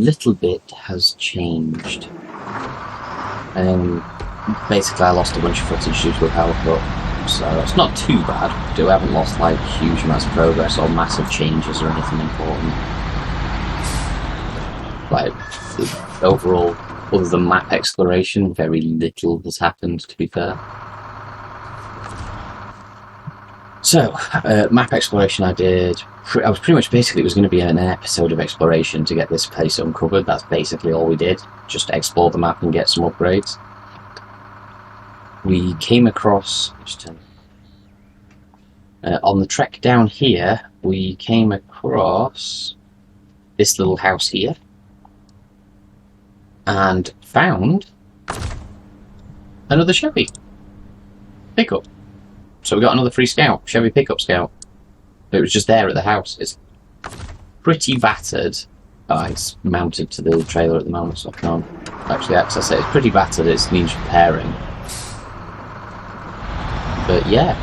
little bit has changed. Basically I lost a bunch of footage due to a power cut, so it's not too bad. I haven't lost like huge amounts of progress or massive changes or anything important. Like, overall, other than map exploration, very little has happened, to be fair. So, map exploration I did. I was pretty much basically, it was going to be an episode of exploration to get this place uncovered. That's basically all we did. Just explore the map and get some upgrades. We came across, on the trek down here, we came across this little house here and found another Chevy pickup. So we got another free scout, Chevy pickup scout. It was just there at the house. It's pretty battered. It's mounted to the trailer at the moment, so I can't actually access it. It's pretty battered, it needs repairing. But yeah,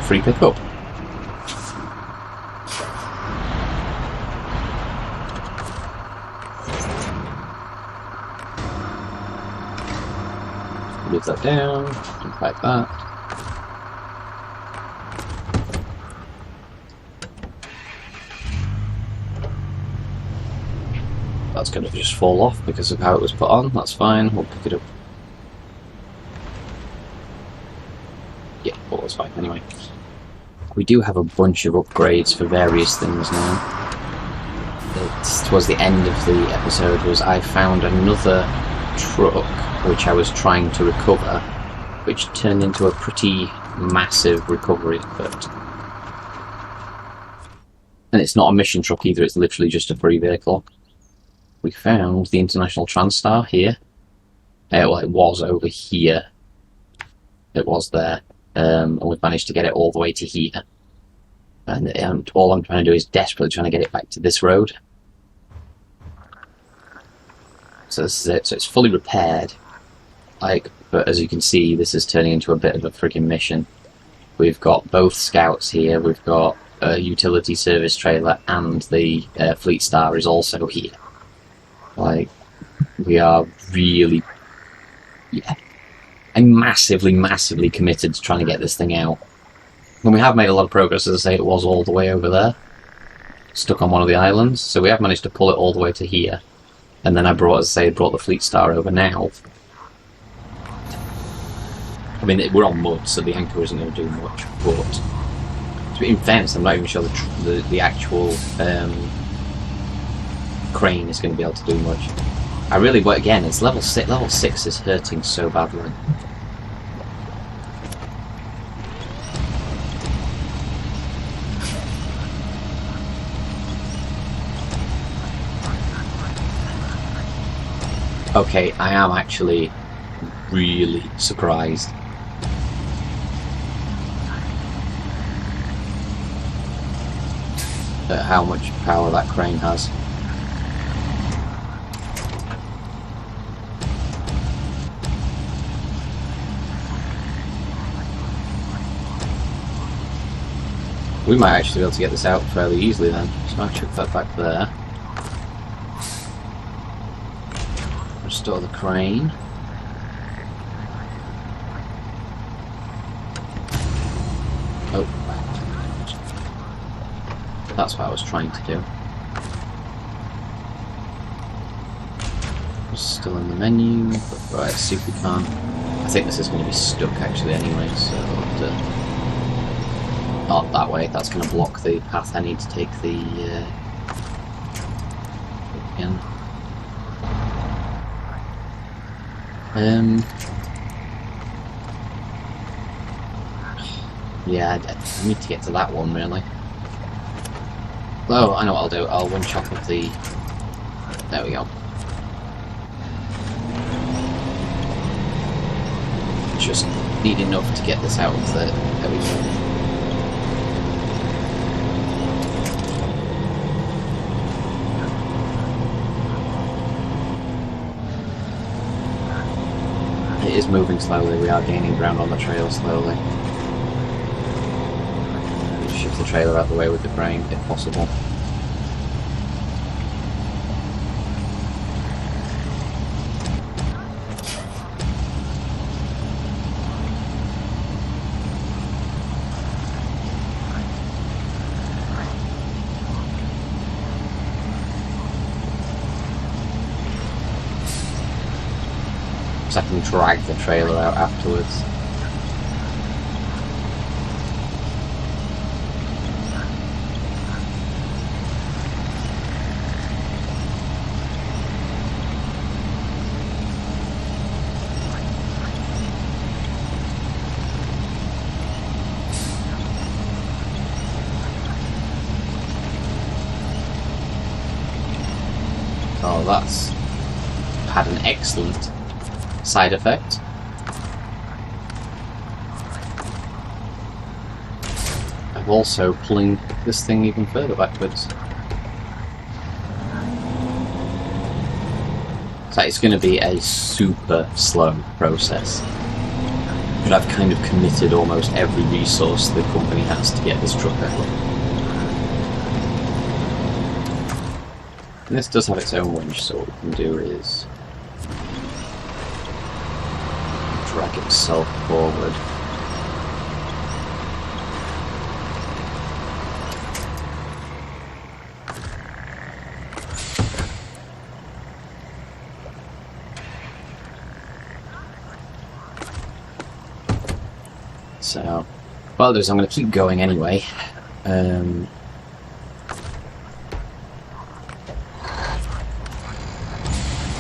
free pickup. Move that down, like that. That's going to just fall off because of how it was put on. That's fine, we'll pick it up. Yeah, well, that's fine anyway. We do have a bunch of upgrades for various things now. Towards the end of the episode I found another truck which I was trying to recover, which turned into a pretty massive recovery effort. And it's not a mission truck either, it's literally just a free vehicle. We found the International Transstar here. Well, it was over here. It was there. And we've managed to get it all the way to here. And all I'm trying to do is desperately trying to get it back to this road. So this is it. So it's fully repaired. But as you can see, this is turning into a bit of a friggin' mission. We've got both scouts here. We've got a utility service trailer, and the Freightliner is also here. We are really, yeah. I'm massively committed to trying to get this thing out. And we have made a lot of progress, as I say, it was all the way over there, stuck on one of the islands, so we have managed to pull it all the way to here. And then I brought the Freightliner over now. I mean, we're on mud, so the anchor isn't going to do much, but in fairness, I'm not even sure the actual crane is going to be able to do much. I really, again, it's level 6. Level 6 is hurting so badly. Okay, I am actually really surprised at how much power that crane has. We might actually be able to get this out fairly easily then. So I'll chuck that back there. Restore the crane. Oh. That's what I was trying to do. It's still in the menu, but right, see if we can. I think this is going to be stuck actually anyway, so not that way, that's going to block the path I need to take the again. Yeah, I need to get to that one really. Oh, I know what I'll do, I'll one chop of the... There we go. Just need enough to get this out of the... There we go. It is moving slowly, we are gaining ground on the trail slowly. Shift the trailer out of the way with the crane, if possible. so I can drag the trailer out afterwards. Oh, that's had an excellent side effect. I'm also pulling this thing even further backwards. So it's going to be a super slow process. But I've kind of committed almost every resource the company has to get this truck out. And this does have its own winch, so what we can do is drag itself forward. So, what I'll do is I'm going to keep going anyway.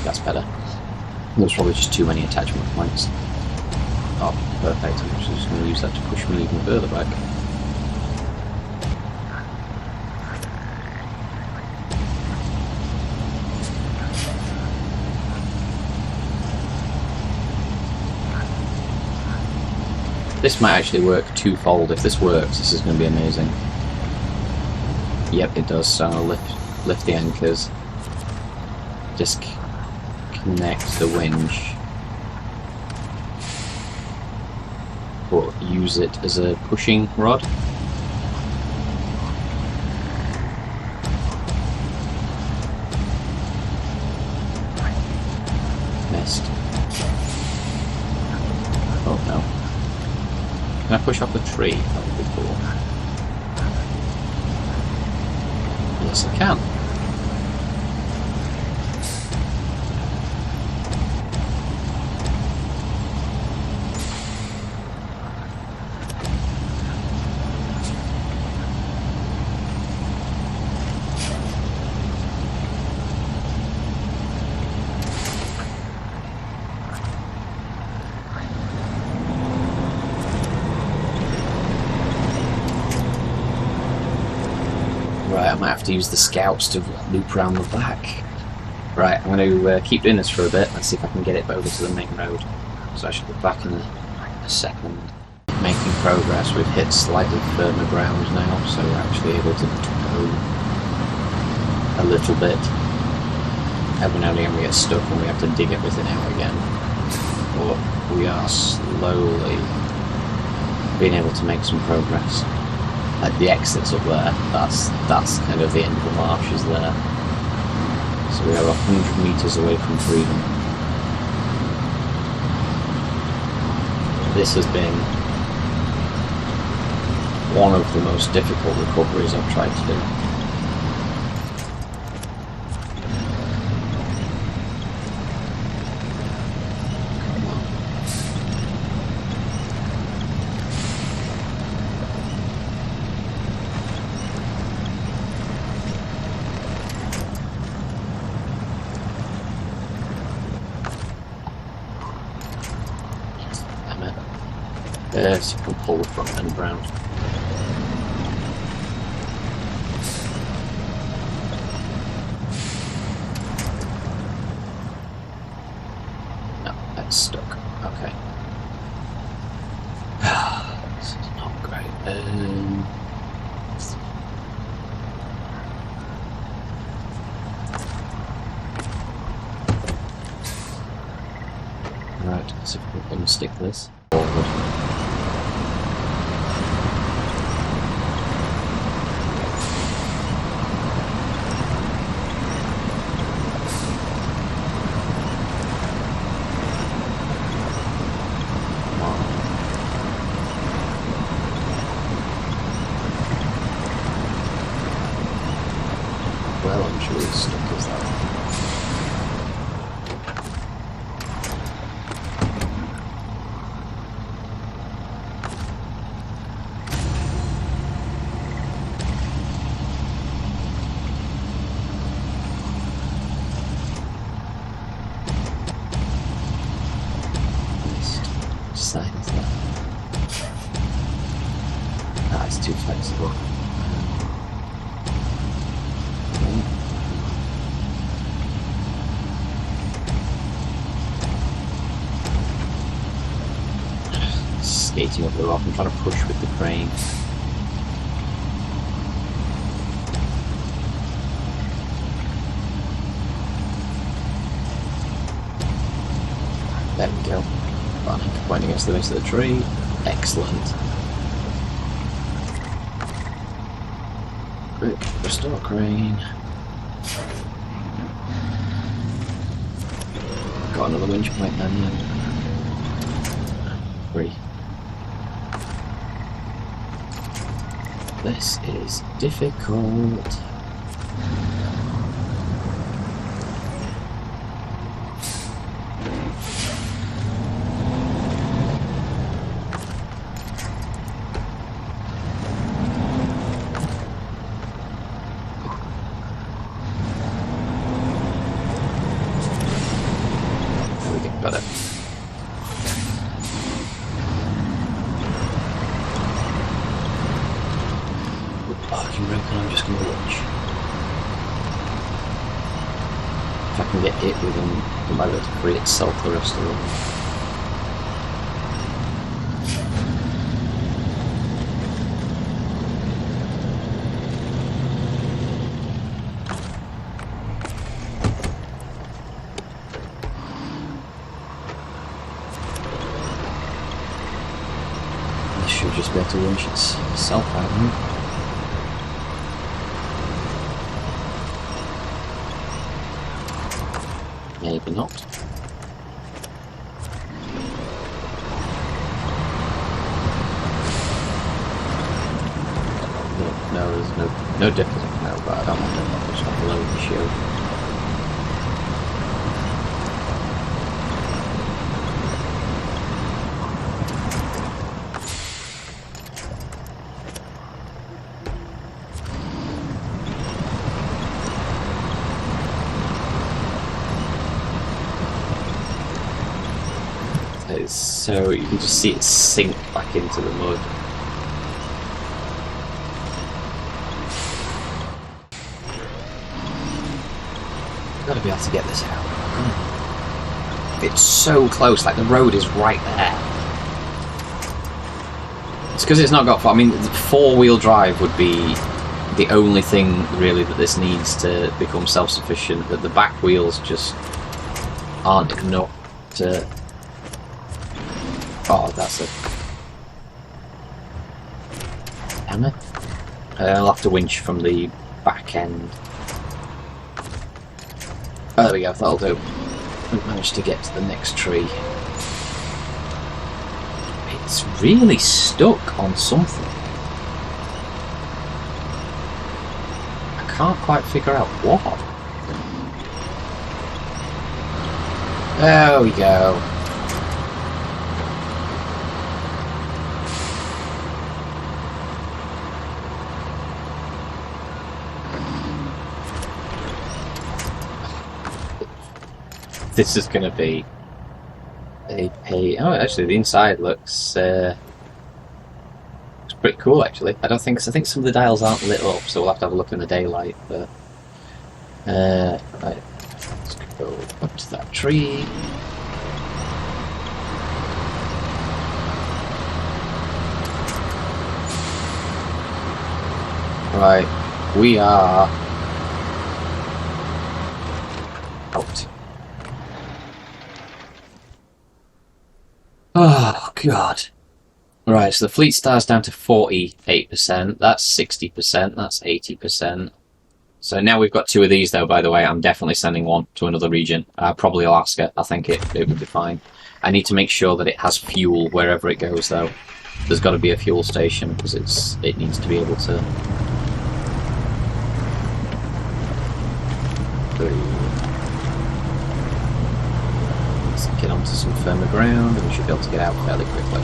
That's better. There's probably just too many attachment points. Oh, perfect. I'm actually just going to use that to push me even further back. This might actually work twofold. If this works, this is going to be amazing. Yep, it does. So I'll lift the anchors. Just connect the winch, or use it as a pushing rod. Missed. Oh no. Can I push off the tree? That would be cool. Yes, I can. Right, I might have to use the scouts to loop around the back. Right, I'm going to keep doing this for a bit. Let's see if I can get it over to the main road. So I should be back in a second. Making progress. We've hit slightly firmer ground now, so we're actually able to go a little bit. Every now and again we get stuck and we have to dig everything out again. But we are slowly being able to make some progress. Like the exits up there, that's kind of the end of the marshes there. So we are 100 metres away from freedom. This has been one of the most difficult recoveries I've tried to do. So you can pull the front end round. No, that's stuck. Okay. This is not great. Right, so if we can stick this forward. Well, I'm sure it's stuck as that. side is that? Ah, it's too flexible. Okay. Skating up the rock, I'm trying to push with the crane. There we go. Pointing against the base of the tree. Excellent. Quick, restore crane. Got another winch point then. 3. This is difficult. Got it. Oh, you reckon I'm just going to watch? If I can get it within, it might be able to free itself the rest of it. Should just be able to winch itself out of here. Maybe not. No, there's no difference. No, but I don't want to just have a load of shield. So you can just see it sink back into the mud. I've got to be able to get this out. It's so close, like the road is right there. It's because it's not got, I mean, 4-wheel drive would be the only thing really that this needs to become self-sufficient, but the back wheels just aren't enough to... Oh, that's it. Damn it. I'll have to winch from the back end. Oh, there we go, that'll do. We've managed to get to the next tree. It's really stuck on something. I can't quite figure out what. There we go. This is going to be a oh, actually the inside looks pretty cool actually. I think some of the dials aren't lit up, so we'll have to have a look in the daylight. But right, let's go up to that tree. Right, we are out. Oh, God. Right, so the fleet star's down to 48%. That's 60%. That's 80%. So now we've got 2 of these, though, by the way. I'm definitely sending one to another region. Probably Alaska. I think it would be fine. I need to make sure that it has fuel wherever it goes, though. There's got to be a fuel station, because it needs to be able to... Get onto some firmer ground and we should be able to get out fairly quickly.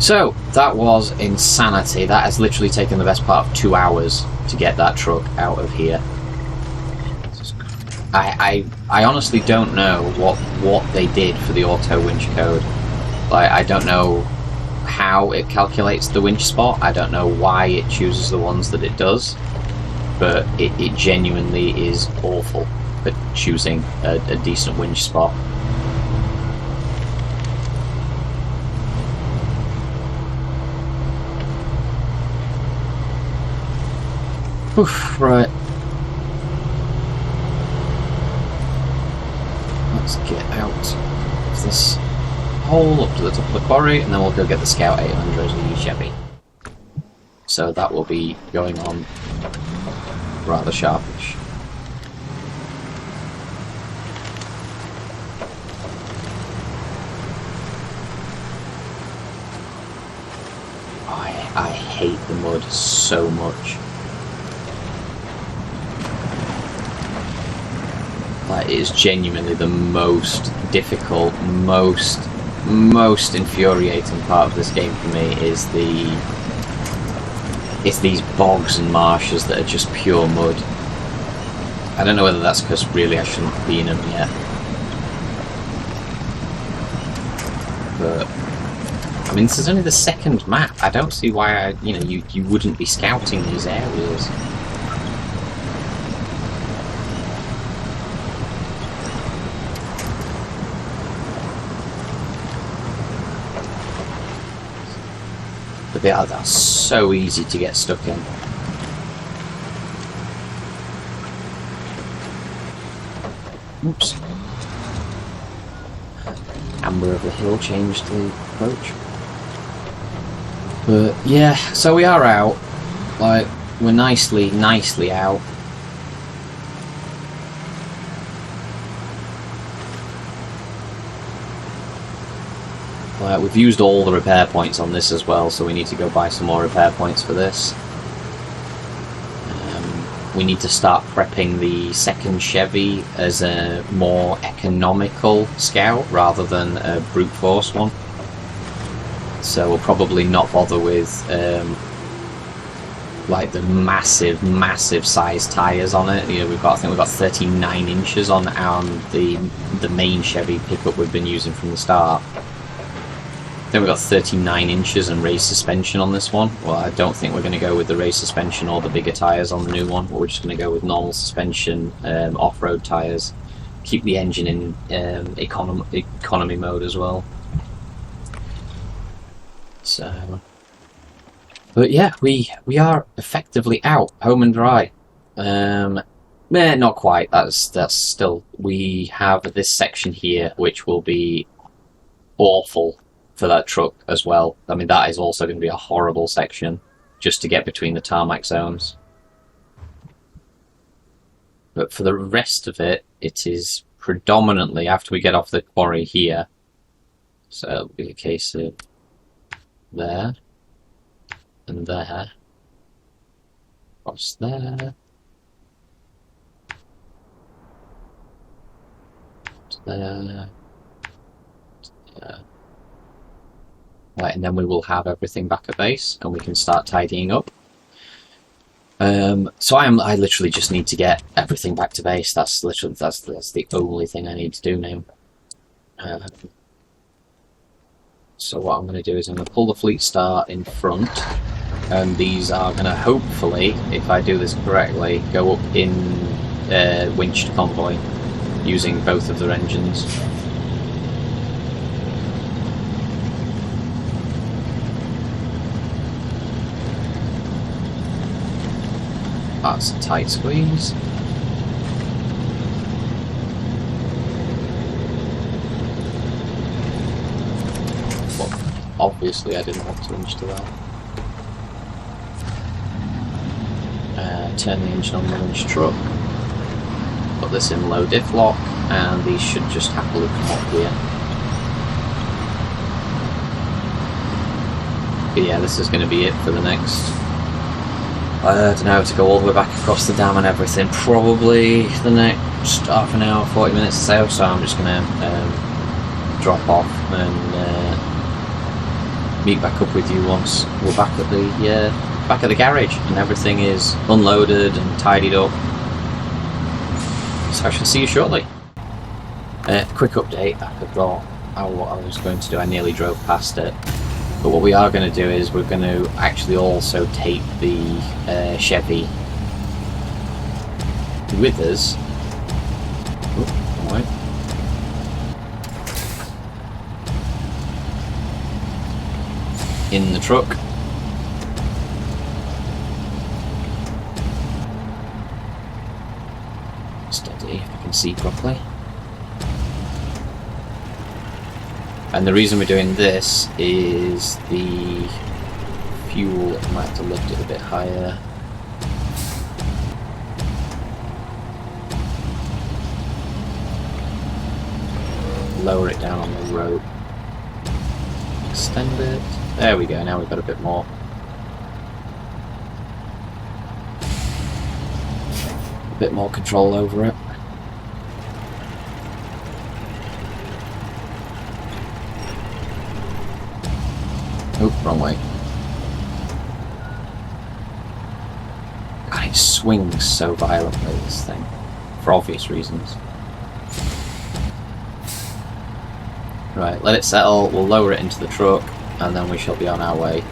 So that was insanity. That has literally taken the best part of 2 hours to get that truck out of here. I I honestly don't know what they did for the auto winch code. Like, I don't know how it calculates the winch spot. I don't know why it chooses the ones that it does, but it genuinely is awful at choosing a decent winch spot. Oof, right. Let's get out of this hole up to the top of the quarry, and then we'll go get the Scout 800 Chevy. So that will be going on rather sharpish. I hate the mud so much. Like, it is genuinely the most difficult, most infuriating part of this game for me is these bogs and marshes that are just pure mud. I don't know whether that's because really I shouldn't be in them yet. But I mean, this is only the second map. I don't see why you wouldn't be scouting these areas. But they are so easy to get stuck in. Oops. Amber of the Hill changed the approach. But yeah, so we are out. Like, we're nicely out. We've used all the repair points on this as well, so we need to go buy some more repair points for this. We need to start prepping the second Chevy as a more economical Scout rather than a brute force one. So we'll probably not bother with like the massive size tyres on it. I think we've got 39 inches on the main Chevy pickup we've been using from the start. I think we've got 39 inches and raised suspension on this one. Well, I don't think we're going to go with the raised suspension or the bigger tyres on the new one. We're just going to go with normal suspension, off-road tyres. Keep the engine in economy mode as well. So, but yeah, we are effectively out, home and dry. Not quite. That's still. We have this section here, which will be awful for that truck as well. I mean, that is also going to be a horrible section just to get between the tarmac zones. But for the rest of it, it is predominantly after we get off the quarry here. So it'll be a case of there and there, across there, there. Right, and then we will have everything back at base, and we can start tidying up. So I literally just need to get everything back to base. That's the only thing I need to do now. So what I'm going to do is I'm going to pull the fleet start in front, and these are going to hopefully, if I do this correctly, go up in winched convoy using both of their engines. That's a tight squeeze. Well, obviously I didn't want to winch to that. Turn the engine on the winch truck. Put this in low diff lock, and these should just happily come up here. But yeah, this is going to be it for the next... I don't know, to go all the way back across the dam and everything, probably the next half an hour, 40 minutes or so I'm just going to drop off and meet back up with you once we're back at the garage and everything is unloaded and tidied up. So I shall see you shortly. Quick update, I forgot what I was going to do. I nearly drove past it. But what we are going to do is we're going to actually also take the Chevy with us. Oop, all right. In the truck. Steady, if I can see properly. And the reason we're doing this is the fuel, I might have to lift it a bit higher. Lower it down on the rope. Extend it. There we go, now we've got a bit more. A bit more control over it. Oh, wrong way. God, it swings so violently, this thing. For obvious reasons. Right, let it settle, we'll lower it into the truck, and then we shall be on our way.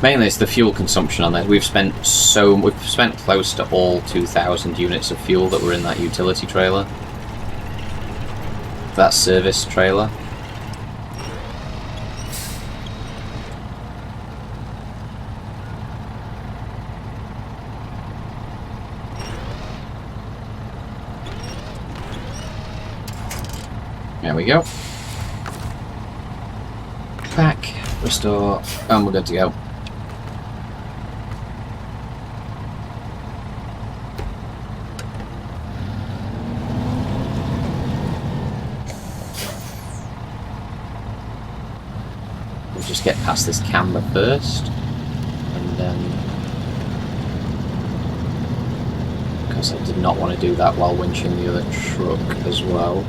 Mainly it's the fuel consumption on there. We've spent close to all 2,000 units of fuel that were in that utility trailer. That service trailer. There we go. Back, restore, and we're good to go. We'll just get past this camber first, and then, because I did not want to do that while winching the other truck as well.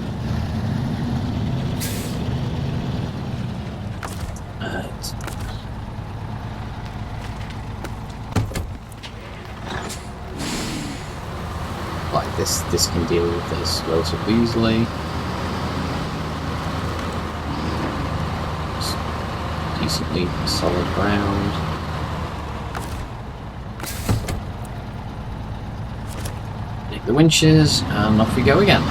Like this can deal with this relatively easily. It's decently solid ground. Take the winches and off we go again.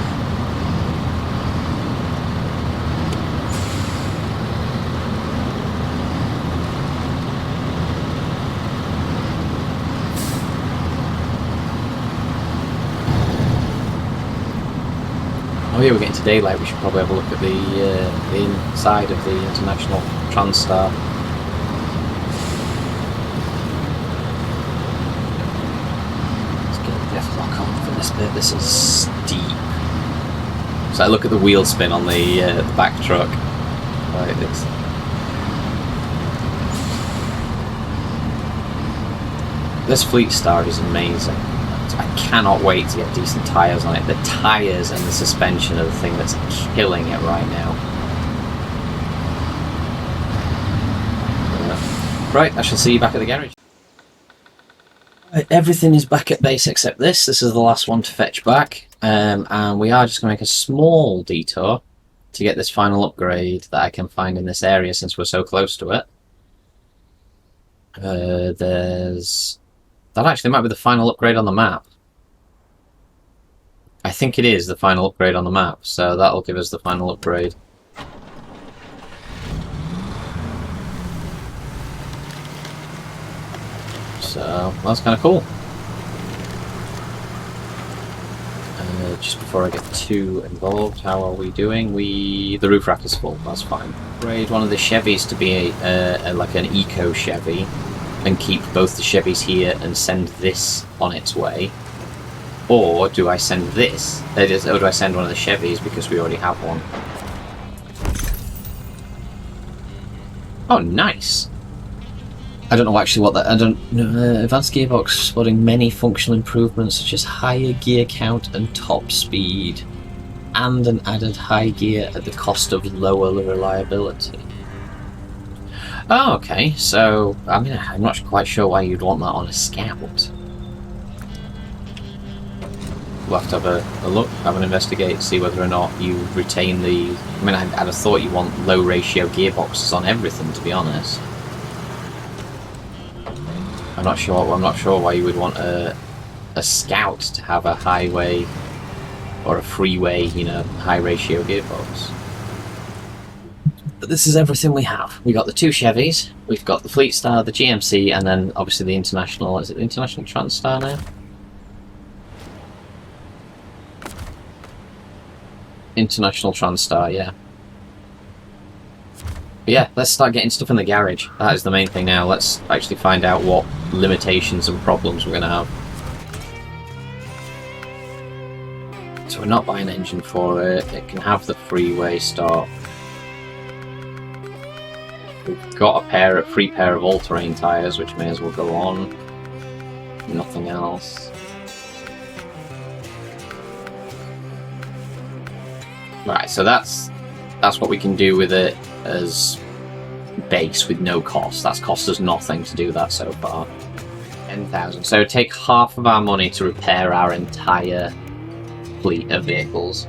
Oh yeah, we're getting to daylight. We should probably have a look at the inside of the International Transstar. Let's get the def lock on for this bit. This is steep. So I look at the wheel spin on the back truck. Right, this Fleetstar is amazing. I cannot wait to get decent tyres on it. The tyres and the suspension are the thing that's killing it right now. Right, I shall see you back at the garage. Right, everything is back at base except this. This is the last one to fetch back. And we are just going to make a small detour to get this final upgrade that I can find in this area since we're so close to it. That actually might be the final upgrade on the map. I think it is the final upgrade on the map, so that'll give us the final upgrade. So, that's kind of cool. Just before I get too involved, how are we doing? The roof rack is full, that's fine. Upgrade one of the Chevys to be like an eco Chevy, and keep both the Chevys here and send this on its way, or do I send this? Or do I send one of the Chevys because we already have one? Oh, nice! I don't know actually what that. I don't know. Advanced gearbox spotting many functional improvements such as higher gear count and top speed, and an added high gear at the cost of lower reliability. Oh, okay, so, I mean, I'm not quite sure why you'd want that on a Scout. we'll have to have a look, have an investigate, see whether or not you retain the... I mean, I'd have thought you want low ratio gearboxes on everything, to be honest. I'm not sure why you would want a Scout to have a highway or a freeway, you know, high ratio gearbox. But this is everything we have. We got the 2 Chevys, we've got the Fleetstar, the GMC, and then obviously the International. Is it the International Transstar now? International Transstar, yeah. But yeah, let's start getting stuff in the garage. That is the main thing now. Let's actually find out what limitations and problems we're going to have. So we're not buying an engine for it. It can have the freeway stop. We've got a free pair of all-terrain tyres, which may as well go on. Nothing else. Right, so that's what we can do with it as base with no cost. That's cost us nothing to do that so far. 10,000. So take half of our money to repair our entire fleet of vehicles.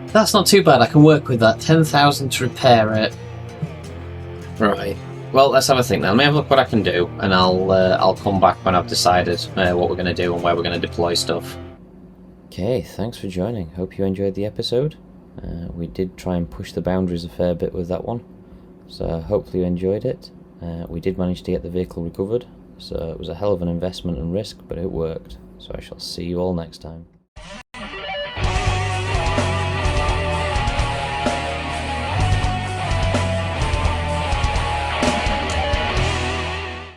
That's not too bad. I can work with that. 10,000 to repair it. Right. Well, let's have a think then. Let me have a look what I can do, and I'll come back when I've decided what we're going to do and where we're going to deploy stuff. Okay, thanks for joining. Hope you enjoyed the episode. We did try and push the boundaries a fair bit with that one, so hopefully you enjoyed it. We did manage to get the vehicle recovered, so it was a hell of an investment and risk, but it worked. So I shall see you all next time.